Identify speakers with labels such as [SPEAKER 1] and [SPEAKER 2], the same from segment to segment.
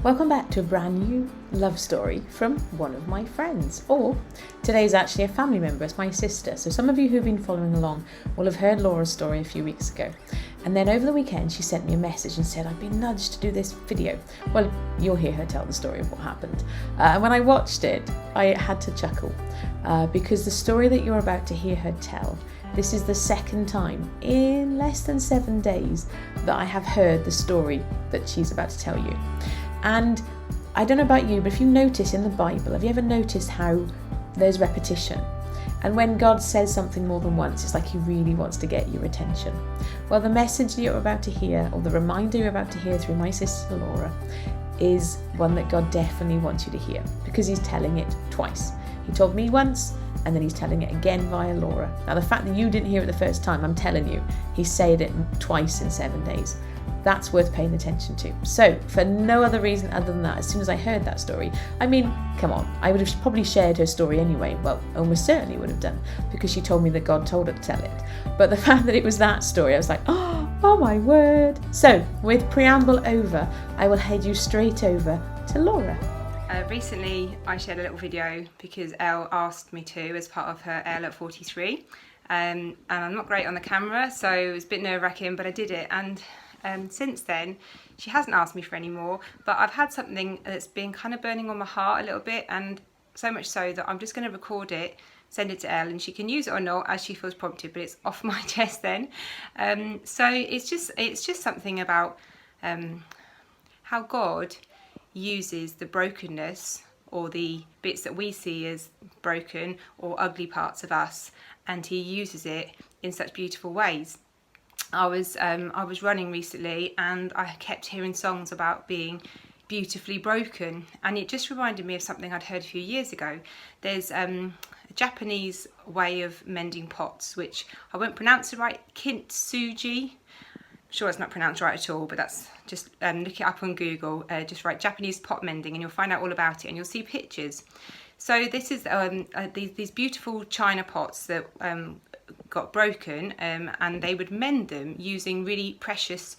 [SPEAKER 1] Welcome back to a brand new love story from one of my friends, or today's actually a family member. It's my sister. So some of you who've been following along will have heard Laura's story a few weeks ago, and then over the weekend she sent me a message and said, I've been nudged to do this video. Well, you'll hear her tell the story of what happened, and when I watched it I had to chuckle because the story that you're about to hear her tell, this is the second time in less than 7 days that I have heard the story that she's about to tell you. And I don't know about you, but if you notice in the Bible, have you ever noticed how there's repetition? And when God says something more than once, it's like he really wants to get your attention. Well, the message that you're about to hear, or the reminder you're about to hear through my sister Laura, is one that God definitely wants you to hear, because he's telling it twice. He told me once, and then he's telling it again via Laura. Now, the fact that you didn't hear it the first time, I'm telling you, he said it twice in 7 days. That's worth paying attention to. So, for no other reason other than that, as soon as I heard that story, I mean, come on, I would have probably shared her story anyway. Well, almost certainly would have done, because she told me that God told her to tell it. But the fact that it was that story, I was like, oh my word. So, with preamble over, I will head you straight over to Laura.
[SPEAKER 2] Recently I shared a little video because Elle asked me to as part of her Elle at 43, and I'm not great on the camera, so it was a bit nerve-wracking, but I did it. And since then she hasn't asked me for any more, but I've had something that's been kind of burning on my heart a little bit, and so much so that I'm just going to record it, send it to Elle, and she can use it or not as she feels prompted, but it's off my chest then. So it's just something about how God uses the brokenness, or the bits that we see as broken or ugly parts of us, and he uses it in such beautiful ways. I was running recently, and I kept hearing songs about being beautifully broken, and it just reminded me of something I'd heard a few years ago. There's a Japanese way of mending pots, which I won't pronounce it right, kintsugi. Sure, it's not pronounced right at all, but that's just look it up on Google, just write Japanese pot mending and you'll find out all about it, and you'll see pictures. So this is these beautiful china pots that got broken, and they would mend them using really precious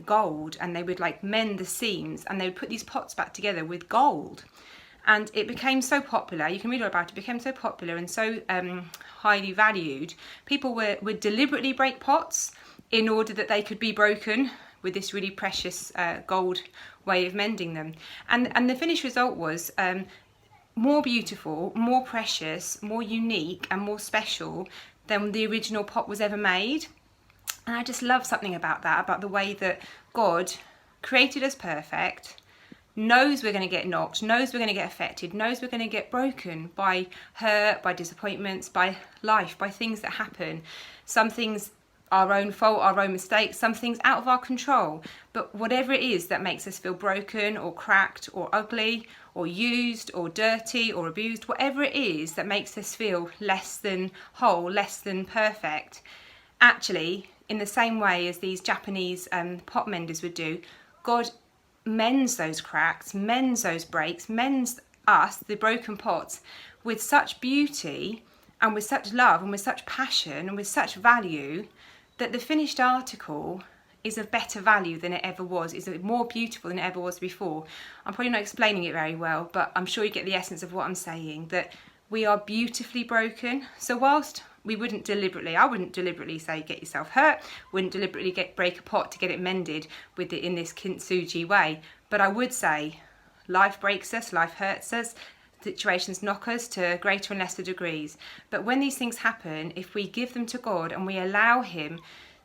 [SPEAKER 2] gold, and they would like mend the seams, and they would put these pots back together with gold. And it became so popular, you can read all about it, became so popular and so highly valued. People would deliberately break pots in order that they could be broken with this really precious gold way of mending them. And the finished result was more beautiful, more precious, more unique and more special than the original pot was ever made. And I just love something about that, about the way that God created us perfect, knows we're going to get knocked, knows we're going to get affected, knows we're going to get broken by hurt, by disappointments, by life, by things that happen. Some things our own fault, our own mistakes, some things out of our control. But whatever it is that makes us feel broken or cracked or ugly or used or dirty or abused, whatever it is that makes us feel less than whole, less than perfect, actually, in the same way as these Japanese pot menders would do, God mends those cracks, mends those breaks, mends us, the broken pots, with such beauty and with such love and with such passion and with such value, that the finished article is of better value than it ever was, is more beautiful than it ever was before. I'm probably not explaining it very well, but I'm sure you get the essence of what I'm saying, that we are beautifully broken. So whilst I wouldn't deliberately say get yourself hurt, wouldn't deliberately break a pot to get it mended with it in this kintsugi way, but I would say life breaks us, life hurts us, situations knock us to greater and lesser degrees. But when these things happen, if we give them to God and we allow him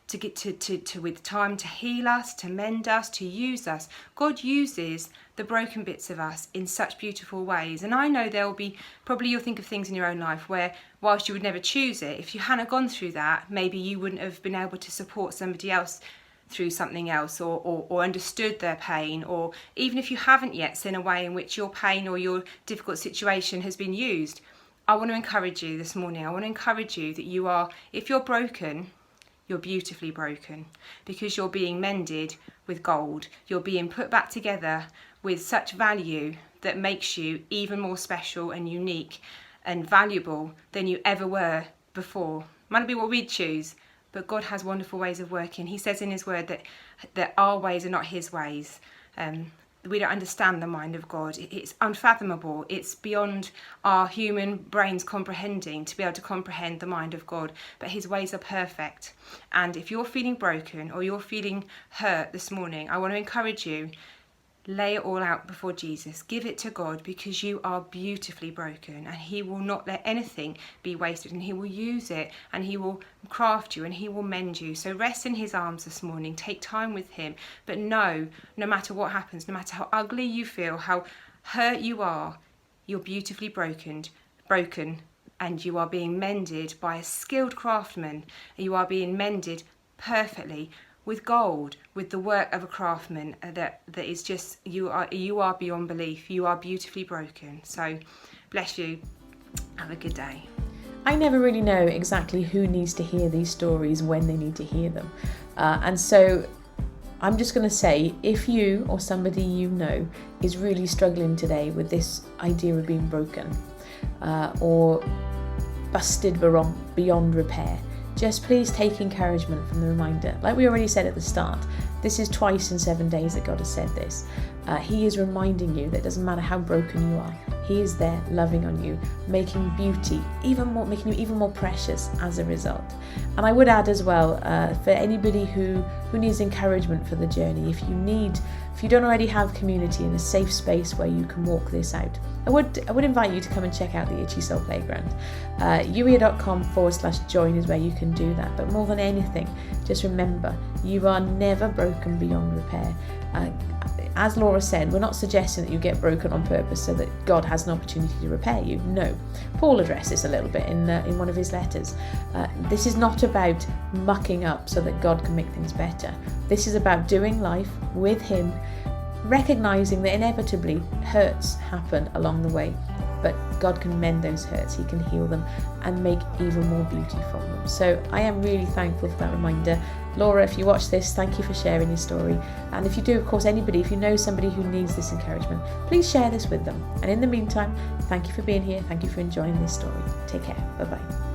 [SPEAKER 2] to get to with time to heal us, to mend us, to use us, God uses the broken bits of us in such beautiful ways. And I know there will be, probably you'll think of things in your own life where, whilst you would never choose it, if you hadn't gone through that, maybe you wouldn't have been able to support somebody else through something else, or understood their pain, or even if you haven't yet seen a way in which your pain or your difficult situation has been used. I want to encourage you this morning, I want to encourage you that you are, if you're broken, you're beautifully broken, because you're being mended with gold. You're being put back together with such value that makes you even more special and unique and valuable than you ever were before. Might not be what we'd choose, but God has wonderful ways of working. He says in his word that our ways are not his ways. we don't understand the mind of God. It's unfathomable. It's beyond our human brains comprehending to be able to comprehend the mind of God. But his ways are perfect. And if you're feeling broken or you're feeling hurt this morning, I want to encourage you, lay it all out before Jesus. Give it to God, because you are beautifully broken, and he will not let anything be wasted, and he will use it, and he will craft you, and he will mend you. So rest in his arms this morning. Take time with him. But know, no matter what happens, no matter how ugly you feel, how hurt you are, you're beautifully broken, and you are being mended by a skilled craftsman. You are being mended perfectly with gold, with the work of a craftsman. That is just, you are beyond belief. You are beautifully broken. So bless you. Have a good day.
[SPEAKER 1] I never really know exactly who needs to hear these stories when they need to hear them. And so I'm just going to say, if you or somebody you know is really struggling today with this idea of being broken or busted beyond repair, just please take encouragement from the reminder. Like we already said at the start, this is twice in 7 days that God has said this. He is reminding you that it doesn't matter how broken you are, he is there loving on you, making beauty making you even more precious as a result. And I would add as well, for anybody who needs encouragement for the journey, if you don't already have community and a safe space where you can walk this out, I would invite you to come and check out the Itchy Soul Playground. uia.com/join is where you can do that. But more than anything, just remember, you are never broken beyond repair. As Laura said, we're not suggesting that you get broken on purpose so that God has an opportunity to repair you. No. Paul addressed this a little bit in one of his letters. This is not about mucking up so that God can make things better. This is about doing life with him, recognizing that inevitably hurts happen along the way, but God can mend those hurts, he can heal them and make even more beauty from them. So I am really thankful for that reminder. Laura, if you watch this, thank you for sharing your story. And if you do, of course, if you know somebody who needs this encouragement, please share this with them. And in the meantime, thank you for being here. Thank you for enjoying this story. Take care. Bye-bye.